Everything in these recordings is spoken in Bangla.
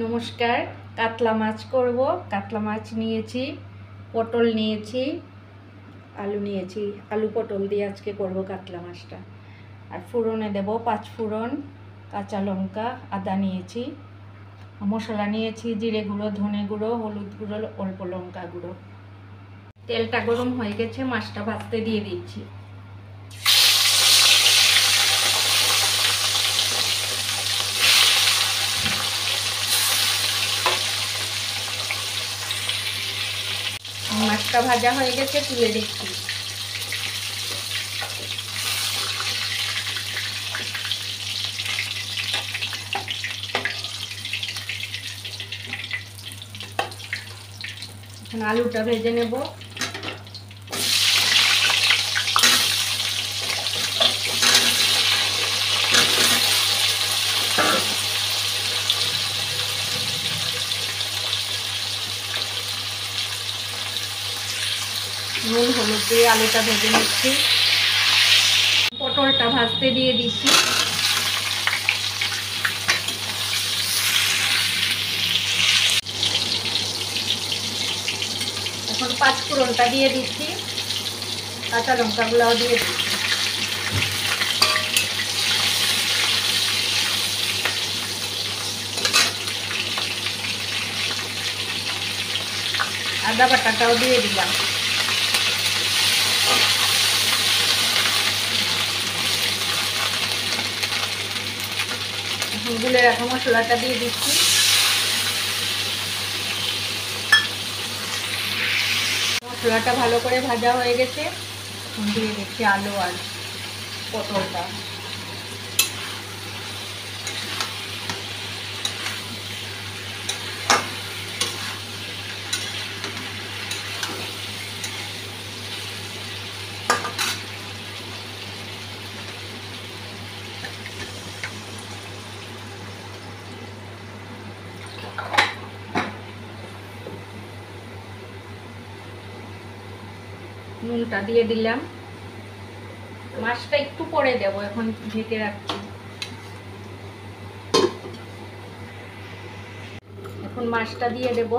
নমস্কার। কাতলা মাছ করব। কাতলা মাছ নিয়েছি, পটল নিয়েছি, আলু নিয়েছি। আলু পটল দিয়ে আজকে করব কাতলা মাছটা। আর ফোড়নে দেব 5 ফোড়ন, কাঁচা লঙ্কা, আদা নিয়েছি, মশলা নিয়েছি জিরে গুঁড়ো, ধনে গুঁড়ো, হলুদ গুঁড়ো, অল্প লঙ্কা গুঁড়ো। তেলটা গরম হয়ে গেছে, মাছটা ভাজতে দিয়ে দিচ্ছি। মাছটা ভাজা হয়ে গেছে, তুলে দিচ্ছি। এখন আলুটা ভেজে নেব। নুন হলুদ দিয়ে আলুটা ভেজে নিচ্ছি। পটলটা ভাজতে দিয়ে দিচ্ছি। এখন 5 ফোড়নটা দিয়ে দিচ্ছি, কাঁচা লঙ্কাগুলোও দিয়ে দিচ্ছি। আদা বাটাটাও দিয়ে দিলাম। এখন গুলে রাখা মশলাটা দিয়ে দিচ্ছি। মশলাটা ভালো করে ভাজা হয়ে গেছে, এখন দিয়ে দিচ্ছি আলু আর পটলটা। নুনটা দিয়ে দিলাম। মাছটা একটু পরে দেবো, এখন ঢেকে রাখছি। এখন মাছটা দিয়ে দেব।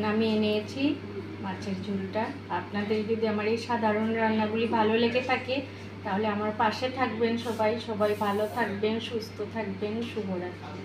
নামিয়ে নিয়েছি মাছের ঝোলটা। আপনাদের যদি আমার এই সাধারণ রান্নাগুলি ভালো লেগে থাকে তাহলে আমার পাশে থাকবেন। সবাই ভালো থাকবেন, সুস্থ থাকবেন। শুভরাত্রি।